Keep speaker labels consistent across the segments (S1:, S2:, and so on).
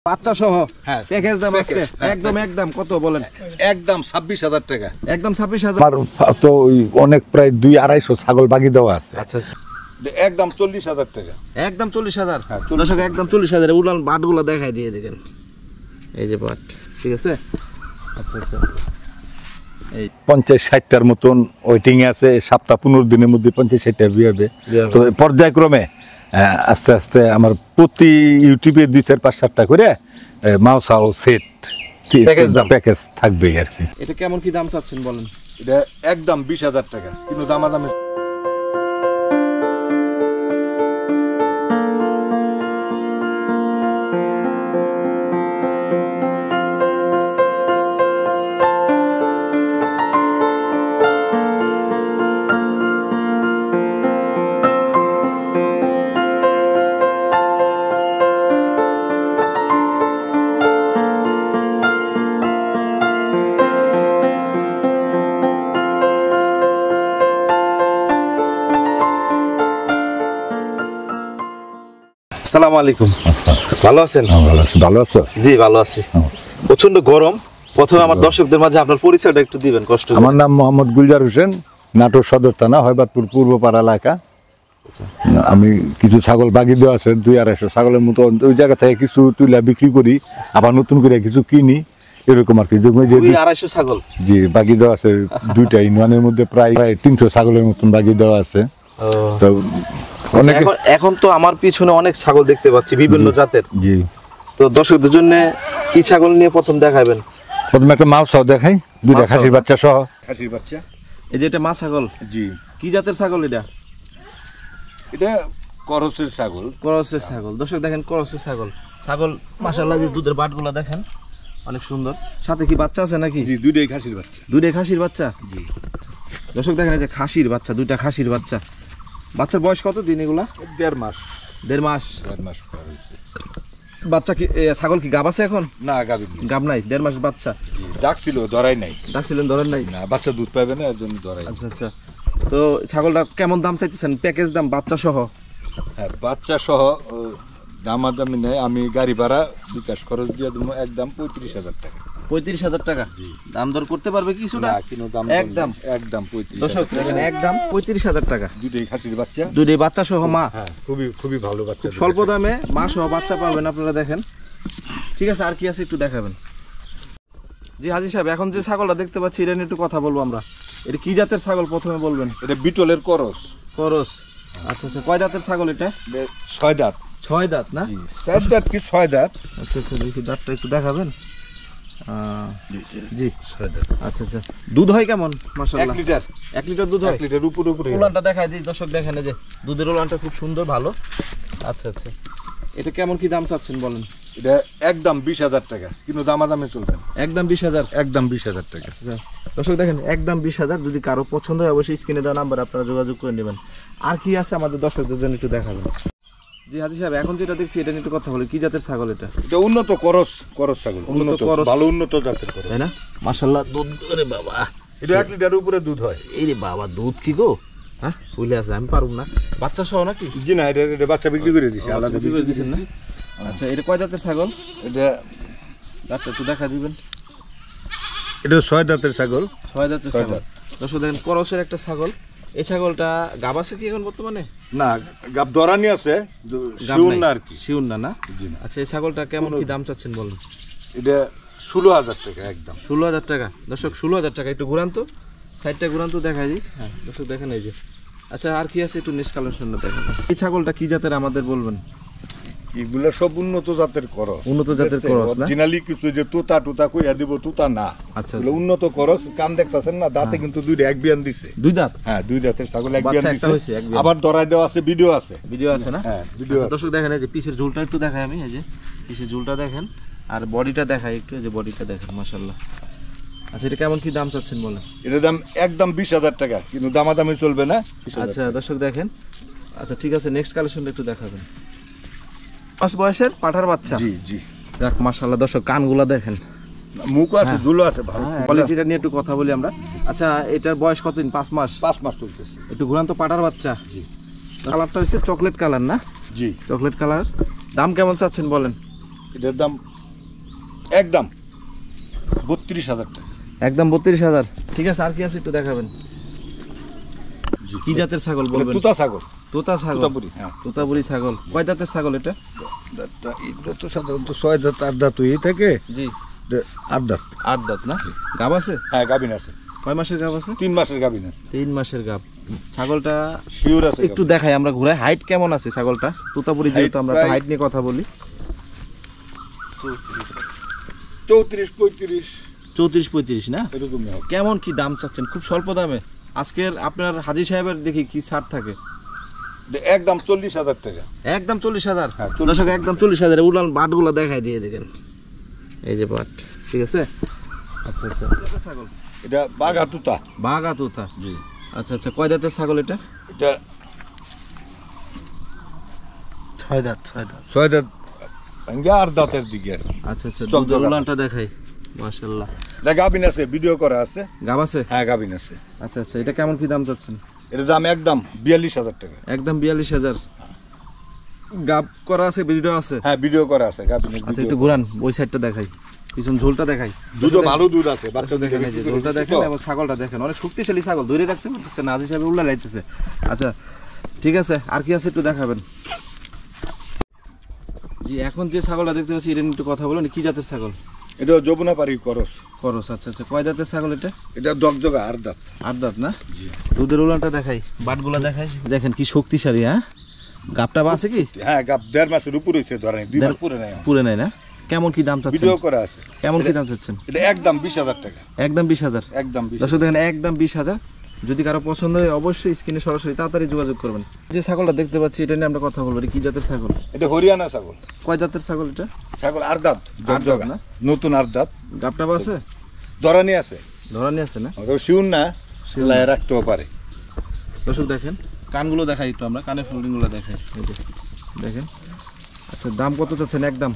S1: বাচ্চা সহ
S2: হ্যাঁ
S1: প্যাকেজ দাম আজকে একদম কত বলেন?
S2: একদম 26,000 টাকা।
S1: একদম 26,000।
S3: আমার তো ওই অনেক প্রায় 200-250 ছাগল বাকি দেওয়া আছে।
S1: আচ্ছা আচ্ছা,
S2: একদম 40,000 টাকা।
S1: একদম 40,000।
S2: হ্যাঁ,
S1: দর্শক একদম 40,000 উলান বাটগুলো দেখাই দিয়ে দেখেন, এই যে বাট, ঠিক আছে। আচ্ছা আচ্ছা, এই
S3: 50-60টার মতন ওয়েটিং আছে, সপ্তাহ 15 দিনের মধ্যে 50-60টা বিয়ে হবে। তো পর্যায়ক্রমে আস্তে আস্তে আমার প্রতি ইউটিউবে 2-4-5-7টা করে মাউসাও সেট প্যাকেজ থাকবে আর কি।
S1: এটা কেমন কি দাম চাচ্ছেন বলেন?
S2: এটা একদম 20,000 টাকা, কিন্তু দামাদামি।
S1: আসসালামু আলাইকুম, ভালো আছেন?
S3: ভালো আছো?
S1: জি ভালো আছি। প্রচন্ড গরম। প্রথমে আমার দর্শকদের মাঝে আপনার পরিচয়টা একটু দিবেন কষ্ট করে।
S3: আমার নাম মোহাম্মদ গুলজার হোসেন, নাটোর সদর থানা হয়বাদপুর পূর্বপাড়া এলাকা। আমি কিছু ছাগল বাকি দেওয়া আছে, 200-250 ছাগলের মতো। ওই জায়গা থেকে কিছু তুলে বিক্রি করি, আবার নতুন করে কিছু কিনি, এরকম আর কি।
S1: 250 ছাগল
S3: জি বাকি দেওয়া আছে। দুইটা ইউনিয়নের মধ্যে প্রায় 300 ছাগলের মতন বাকি দেওয়া আছে। তো
S1: এখন তো আমার পিছনে অনেক ছাগল দেখতে পাচ্ছি বিভিন্ন জাতের।
S3: জি,
S1: তো দর্শকদের জন্য কি ছাগল নিয়ে প্রথম দেখাবেন?
S3: প্রথমে একটা মাউসাও দেখাই, দুইটা খাসির বাচ্চা সহ।
S2: খাসির বাচ্চা,
S1: এই যে এটা মা ছাগল।
S2: জি।
S1: কি জাতের ছাগল এটা?
S2: এটা করসের ছাগল।
S1: করসের ছাগল। দর্শক দেখেন, করসের ছাগল। ছাগল মাশাআল্লাহ, যে দুধের বাটগুলো দেখেন অনেক সুন্দর। সাথে কি বাচ্চা আছে নাকি?
S2: জি, দুইটাই খাসির বাচ্চা।
S1: দুইটাই খাসির বাচ্চা।
S2: জি।
S1: দর্শক দেখেন, এই যে খাসির বাচ্চা, দুইটা খাসির বাচ্চা। বাচ্চার বয়স কত দিন এগুলা?
S2: 1.5 মাস।
S1: 1.5 মাস।
S2: 1.5 মাস পার হয়েছে।
S1: বাচ্চা কি ছাগল কি গাব আছে এখন?
S2: না, গাবিন নেই।
S1: গাব নাই, 1.5 মাস বাচ্চা।
S2: জি, ডাকছিল, ধরাই নাই।
S1: ডাকছিলেন, ধরেন নাই?
S2: না, বাচ্চা দুধ পাবে না, এর জন্য ধরাই।
S1: আচ্ছা আচ্ছা। তো ছাগলটা কেমন দাম চাইতেছেন? প্যাকেজ দাম বাচ্চা সহ?
S2: হ্যাঁ, বাচ্চা সহ দামাদামি নেই। আমি গাড়ি ভাড়া বিকাশ খরচ দিয়ে দেবো একদম 35,000 টাকা।
S1: 35,000 টাকা? দাম দর করতে পারবে কিছুটা?
S2: না, কোনো দাম
S1: একদম
S2: 35,000।
S1: দর্শক দেখেন, একদম 35,000 টাকা।
S2: দুটোই খাসির বাচ্চা।
S1: দুইটাই বাচ্চা সহ মা।
S2: হ্যাঁ, খুবই ভালো বাচ্চা।
S1: স্বল্প দামে মা সহ বাচ্চা পাবেন আপনারা, দেখেন। ঠিক আছে, আর কি আছে একটু দেখাবেন। জি হাজি সাহেব, এখন যে ছাগলটা দেখতে পাচ্ছি এটা নিয়ে একটু কথা বলবো আমরা। এটা কি জাতের ছাগল প্রথমে বলবেন?
S2: এটা বিটলের করস।
S1: করস। আচ্ছা আচ্ছা, কয় দাঁতের ছাগল এটা?
S2: 6 দাঁত।
S1: 6 দাঁত না?
S2: 4 দাঁত কি 6 দাঁত?
S1: আচ্ছা আচ্ছা, দেখি দাঁতটা একটু দেখাবেন। জি
S2: 6 দাঁত।
S1: আচ্ছা আচ্ছা, দুধ হয় কেমন? মাশাআল্লাহ
S2: 1 লিটার।
S1: 1 লিটার দুধ হয়?
S2: 1 লিটার উপরে।
S1: উলানটা দেখাই দিই দর্শক, দেখেন এই যে দুধের উলানটা খুব সুন্দর, ভালো। আচ্ছা আচ্ছা, এটা কেমন কি দাম চাচ্ছেন বলেন?
S2: এটা একদম 20,000 টাকা, কিন্তু দামাদামি চলবে।
S1: একদম 20,000?
S2: একদম 20,000 টাকা।
S1: আচ্ছা দর্শক দেখেন, একদম 20,000। যদি কারো পছন্দ হয় অবশ্যই স্ক্রিনে দেওয়া নাম্বার আপনারা যোগাযোগ করে নেবেন। আর কি আছে আমাদের দর্শকদের জন্য একটু দেখাবেন। জি হাজি সাহেব, এখন যেটা দেখছি এটা নিয়ে একটু কথা বলি। কি জাতের ছাগল এটা?
S2: এটা উন্নত করস ছাগল। উন্নত
S1: করস।
S2: ভালো উন্নত জাতের করস,
S1: তাই না? মাশাআল্লাহ, দুধ রে বাবা।
S2: এটা 1 লিটার উপরে দুধ হয়।
S1: এই রে বাবা, দুধ কি গো? হ্যাঁ, ফুলে আছে, আমি পারুম না। বাচ্চা সহ নাকি?
S2: জি না, এটা বাচ্চা বিক্রি করে দিছি, আলাদা
S1: বিক্রি করে দিয়েছেন না? আচ্ছা, এটা কয় দাঁতের ছাগল?
S2: এটা
S1: দাঁতটা একটু দেখা দিবেন।
S2: এটা 6 দাঁতের ছাগল।
S1: 6 দাঁতের ছাগল। দর্শক দেখেন, করসের একটা ছাগল। এই ছাগলটা গাব আছে কি এখন বর্তমানে?
S2: না, গাব দরানি আছে, শিউন না আর কি।
S1: শিউন না না?
S2: জি না।
S1: আচ্ছা, এই ছাগলটা কেমন কি দাম চাচ্ছেন বলুন?
S2: এটা 16,000 টাকা একদম।
S1: 16,000 টাকা। দর্শক 16,000 টাকা। একটু ঘুরান তো, সাইডটা ঘুরান তো, দেখাই দিই। হ্যাঁ দর্শক দেখেন, এই যে। আচ্ছা, আর কি আছে একটু নেক্সট কালেকশনটা দেখেন। এই ছাগলটা কি জাতের আমাদের বলবেন?
S2: এগুলা সব উন্নত জাতের করস।
S1: উন্নত জাতের করস না?
S2: অরিজিনালি কিছু যে তুতা কইয়া দিব, তুতা না।
S1: আচ্ছা,
S2: এগুলো উন্নত করস। কান দেখতাছেন না, দাঁতে কিন্তু দুইটা এক বিয়ান দিছে।
S1: 2 দাঁত?
S2: হ্যাঁ, 2 দাঁতের ছাগল এক
S1: বাচ্চা
S2: বিয়ান
S1: একটা হইছে, এক
S2: দিছে।
S1: বিয়ান।
S2: আবার দরাই দেওয়া আছে, ভিডিও আছে।
S1: ভিডিও আছে না?
S2: হ্যাঁ, ভিডিও
S1: আচ্ছা,
S2: আছে।
S1: দর্শক দেখেন, এই যে পিছের ঝুলটা একটু দেখাই আমি। এই যে পিছের ঝুলটা দেখেন, আর বডিটা দেখাই একটু। এই যে বডিটা দেখেন, মাশাআল্লাহ। আচ্ছা, এটা কেমন কি দাম চাচ্ছেন বলেন?
S2: এটার দাম একদম 20,000 টাকা, কিন্তু দামাদামি চলবে না।
S1: আচ্ছা দর্শক দেখেন। আচ্ছা ঠিক আছে, নেক্সট কালেকশনটা একটু দেখাবেন। 5 বয়সের পাঠার বাচ্চা।
S2: জি জি।
S1: দেখ মাশাআল্লাহ, দর্শক কানগুলা দেখেন,
S2: মুখ আছে, ঝুলো আছে, ভালো।
S1: কোয়ালিটিটা নিয়ে একটু কথা বলি আমরা। আচ্ছা, এটার বয়স কতদিন? 5 মাস?
S2: 5 মাস চলতেছে।
S1: একটু ঘুরান তো, পাঠার বাচ্চা।
S2: জি।
S1: কালারটা হচ্ছে চকলেট কালার না?
S2: জি।
S1: Chocolate colour. দাম কেমন চাচ্ছেন বলেন?
S2: এটার দাম একদম 32,000 টাকা।
S1: একদম 32,000। ঠিক আছে, আর কি আছে একটু দেখাবেন। কি জাতের ছাগল বলবেন?
S2: তুতা ছাগল,
S1: তোতা ছাগল,
S2: তোতাপুরি, হ্যাঁ।
S1: তোতাপুরি ছাগল। কয় দাঁতের ছাগল এটা?
S2: এটা তো সাধারণত 6 দাঁত 8 দাঁত হয়ে থাকে।
S1: জি,
S2: 8 দাঁত।
S1: 8 দাঁত না? গাব আছে?
S2: হ্যাঁ, গাবিন আছে।
S1: কয় মাসের গাব আছে?
S2: 3 মাসের গাবিন আছে।
S1: 3 মাসের গাব। ছাগলটা
S2: শিওর আছে।
S1: একটু দেখাই আমরা ঘুরে। হাইট কেমন আছে ছাগলটা? তোতাপুরি যেহেতু আমরা
S2: প্রায়-
S1: হাইট নিয়ে কথা বলি।
S2: 34-35
S1: 34-35 না?
S2: এরকমই হবে।
S1: কেমন কি দাম চাচ্ছেন? খুব স্বল্প দামে আজকের আপনার হাজী সাহেবের দেখি কি ছাড় থাকে?
S2: একদম 40,000 টাকা।
S1: একদম 40,000।
S2: হ্যাঁ, 40,000
S1: দর্শক একদম 40,000। উলান বাটগুলো দেখাই দিয়ে দেখেন, এই যে বাট, ঠিক আছে। আচ্ছা আচ্ছা, ছাগল
S2: এটা বাঘা তুতা।
S1: বাঘা তোতা।
S2: জি।
S1: আচ্ছা আচ্ছা, কয় দাঁতের ছাগল এটা?
S2: এটা
S1: 6 দাঁত।
S2: 6 দাঁত, 8 দাঁতের দিকে আর কি।
S1: আচ্ছা আচ্ছা,
S2: চক
S1: দুধের
S2: চকা।
S1: উলানটা দেখাই। মাশাআল্লাহ।
S2: এটা গাবিন আছে, ভিডিও করা আছে।
S1: গাব আছে?
S2: হ্যাঁ, গাবিন আছে।
S1: আচ্ছা আচ্ছা, এটা কেমন কি দাম চাচ্ছেন?
S2: এটার দাম একদম 42,000 টাকা।
S1: একদম 42,000। গাব করা আছে, ভিডিও আছে?
S2: হ্যাঁ, ভিডিও করা আছে গাবিনের।
S1: আচ্ছা, একটু ঘুরান, ওই সাইডটা দেখাই, পিছন ঝোলটা দেখাই।
S2: দুধও ভালো দুধ আছে। বাচ্চা
S1: দেখেন, এই যে ঝোলটা দেখেন এবং ছাগলটা দেখেন, অনেক শক্তিশালী ছাগল, ধরে রাখতে পারতেছে না, আজি সাহেব উল্লা লাইতেছে। আচ্ছা ঠিক আছে, আর কি আছে একটু দেখাবেন। জি, এখন যে ছাগলটা দেখতে পাচ্ছি এটা নিয়ে একটু কথা বলেন। কি জাতের ছাগল?
S2: এটা যমুনা পাড়ি করস।
S1: করস। আচ্ছা আচ্ছা, কয় দাঁতের ছাগল এটা?
S2: এটা দগদগা 8 দাঁত।
S1: 8 দাঁত না? দুধের উলানটা দেখাই, বাটগুলা দেখাই, দেখেন কি শক্তিশালী। হ্যাঁ, গাবটা আছে কি?
S2: হ্যাঁ, গাব 1.5 মাসের উপরে হইছে, ধরেন 2 মাস পুরো নাই।
S1: পুরে নাই না? কেমন কি দাম চাচ্ছেন?
S2: ভিডিও করা আছে।
S1: কেমন কি দাম চাচ্ছেন?
S2: এটা একদম 20,000 টাকা।
S1: একদম 20,000।
S2: একদম 20,000।
S1: দর্শক দেখেন, একদম 20,000। যদি কারো পছন্দ হয় অবশ্যই স্ক্রিনে সরাসরি তাড়াতাড়ি যোগাযোগ করবেন। যে ছাগলটা দেখতে পাচ্ছি এটা নিয়ে আমরা কথা বলবো। এটা কি জাতের ছাগল?
S2: এটা হরিয়ানা ছাগল।
S1: কয় দাঁতের ছাগল এটা?
S2: ছাগল 8 দাঁত, দগদগা
S1: না?
S2: নতুন 8 দাঁত।
S1: গাবটা আছে?
S2: দরানি আছে।
S1: ধরানি আছে না?
S2: তো শিউন না, লাই রাখতেও পারে।
S1: দর্শক দেখেন, কানগুলো দেখাই একটু আমরা, কানের ফোল্ডিংগুলো দেখাই, এই যে দেখেন। আচ্ছা, দাম কত চাচ্ছেন? একদম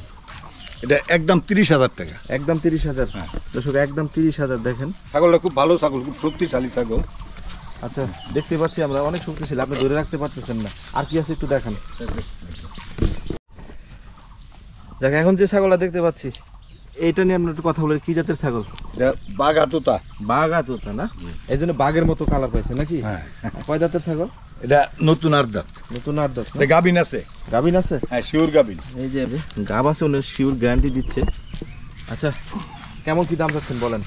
S2: এটা একদম 30,000 টাকা।
S1: একদম 30,000।
S2: হ্যাঁ।
S1: দর্শক একদম 30,000 দেখেন।
S2: ছাগলটা খুব ভালো ছাগল, খুব শক্তিশালী ছাগল।
S1: আচ্ছা, দেখতে পাচ্ছি আমরা অনেক শক্তিশালী, আপনি ধরে রাখতে পারতেছেন না। আর কি আছে একটু দেখান। দেখ, এখন যে ছাগলটা দেখতে পাচ্ছি এইটা নিয়ে আমরা একটু কথা বলি। কি জাতের ছাগল?
S2: এটা বাঘা তুতা।
S1: বাঘা তোতা না? এই জন্য বাঘের মতো কালার পাইছে নাকি?
S2: হ্যাঁ।
S1: কয় দাঁতের ছাগল?
S2: এটা নতুন 8 দাঁত।
S1: নতুন 8 দাঁত না?
S2: এটা গাবিন আছে।
S1: গাবিন আছে?
S2: হ্যাঁ, শিওর গাবিন।
S1: এই যে গাব আছে, উনি শিওর গ্যারান্টি দিচ্ছে। আচ্ছা, কেমন কি দাম চাচ্ছেন বলেন?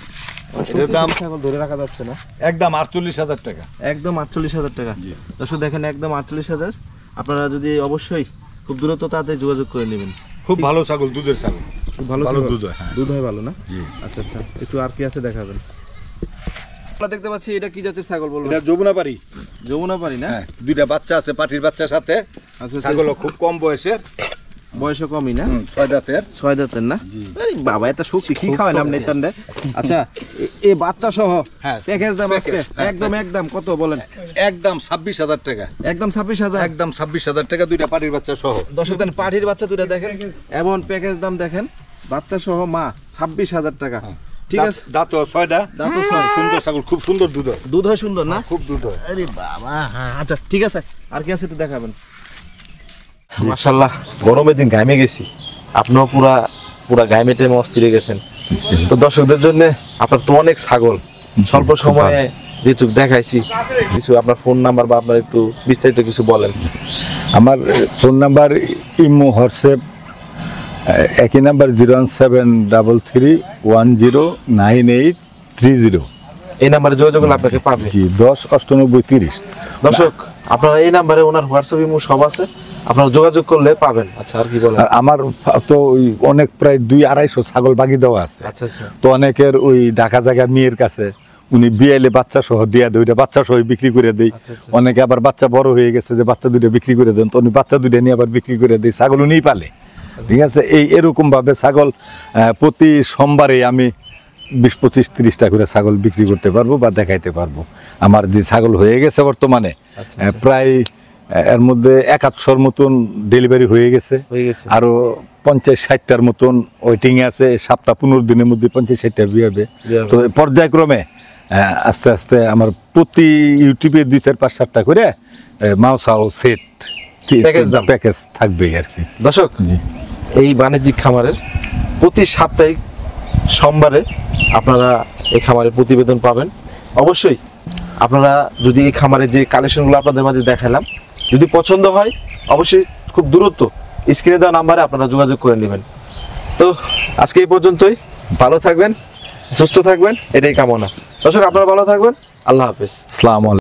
S2: এটার দাম
S1: ছাগল ধরে রাখা যাচ্ছে না।
S2: একদম 48,000 টাকা।
S1: একদম 48,000 টাকা। দর্শক দেখেন, একদম 48,000। আপনারা যদি অবশ্যই খুব দ্রুত তাড়াতাড়ি যোগাযোগ করে নেবেন।
S2: খুব ভালো ছাগল, দুধের ছাগল।
S1: খুব ভালো
S2: ভালো
S1: ছাগল?
S2: দুধ হয়, হ্যাঁ।
S1: দুধ হয় ভালো না? আচ্ছা আচ্ছা, একটু আর কি আছে দেখাবেন। আমরা দেখতে পাচ্ছি এটা কি জাতের ছাগল বলবো?
S2: এটা যমুনা পাড়ি।
S1: যমুনা পারি না?
S2: হ্যাঁ, 2টা বাচ্চা আছে পাটির বাচ্চার সাথে।
S1: আচ্ছা,
S2: ছাগল খুব কম বয়সের,
S1: বয়সও কমই না?
S2: 6 দাঁতের।
S1: 6 দাঁতের না? আরে বাবা, এত শক্তি কি খাওয়ান আপনি তান্ডে? আচ্ছা, এই বাচ্চা সহ
S2: হ্যাঁ,
S1: প্যাকেজ দাম আজকে
S2: হ্যাঁ,
S1: একদম কত বলেন?
S2: একদম 26,000 টাকা।
S1: একদম 26,000।
S2: একদম 26,000 টাকা, 2টা পাটির বাচ্চা সহ।
S1: দর্শক দেন, পাঠির বাচ্চা দুইটা দেখেন এবং প্যাকেজ দাম দেখেন, বাচ্চা সহ মা 26,000 টাকা। ঠিক আছে,
S2: দাঁত 6টা।
S1: দাঁতও 6।
S2: সুন্দর ছাগল, খুব সুন্দর দুধ হয়।
S1: দুধ হয় সুন্দর না?
S2: খুব দুধ হয়।
S1: আরে বাবা, হ্যাঁ। আচ্ছা ঠিক আছে, আর কি আছে একটু দেখাবেন। মাশাআল্লাহ, গরমের দিন ঘামে গেছি, আপনিও পুরা ঘামেটে অস্থির হয়ে গেছেন। তো দর্শকদের জন্য আপনার তো অনেক ছাগল, স্বল্প সময়ে যেহেতু দেখাইছি, কিছু আপনার ফোন নাম্বার বা আপনার একটু বিস্তারিত কিছু বলেন।
S3: আমার ফোন নাম্বার, ইমো, হোয়াটসঅ্যাপ একই নাম্বার 01733109830।
S1: এই নাম্বারে যোগাযোগ করলে আপনাকে পাবে।
S3: জি, 109830।
S1: দর্শক, আপনারা এই নাম্বারে ওনার হোয়াটসঅ্যাপ ইমো সব আছে, আপনারা যোগাযোগ করলে পাবেন। আচ্ছা, আর কি বলেন?
S3: আর আমার তো ওই অনেক প্রায় 200-250 ছাগল বাকি দেওয়া আছে।
S1: আচ্ছা আচ্ছা,
S3: তো অনেকের ওই ঢাকা জায়গা মেয়ের কাছে উনি বিয়েলে বাচ্চা সহ দিয়া দেয়, ওইটা বাচ্চা সহ বিক্রি করে দেয়।
S1: আচ্ছা, আচ্ছা।
S3: অনেকে আবার বাচ্চা বড় হয়ে গেছে যে বাচ্চা দুইটা বিক্রি করে দেন, তো উনি বাচ্চা দুইটা নিয়ে আবার বিক্রি করে দেয়, ছাগল উনিই পালে। ঠিক আছে, এরকম ভাবে ছাগল প্রতি সোমবারে আমি 20-25-30টা করে ছাগল বিক্রি করতে পারবো বা দেখাইতে পারবো। আমার যে ছাগল হয়ে গেছে বর্তমানে প্রায় এর মধ্যে 7100 মতন ডেলিভারি হয়ে গেছে। আরো 50-60টার মতন ওয়েটিং আছে। সপ্তাহ 15 দিনের মধ্যে 50-60টা বিয়ে হবে। তো পর্যায়ক্রমে আস্তে আস্তে আমার প্রতি ইউটিউবে 2-4-5-7টা করে মাউসাও সেট প্যাকেজ থাকবে আর কি।
S1: দর্শক, এই বাণিজ্যিক খামারের প্রতি সাপ্তাহিক সোমবারে আপনারা এই খামারের প্রতিবেদন পাবেন। অবশ্যই আপনারা যদি এই খামারের যে কালেকশনগুলো আপনাদের মাঝে দেখালাম যদি পছন্দ হয় অবশ্যই খুব দ্রুত স্ক্রিনে দেওয়া নাম্বারে আপনারা যোগাযোগ করে নেবেন। তো আজকে এই পর্যন্তই, ভালো থাকবেন, সুস্থ থাকবেন, এটাই কামনা। দর্শক আপনারা ভালো থাকবেন, আল্লাহ হাফেজ।
S3: আসসালামু আলাইকুম।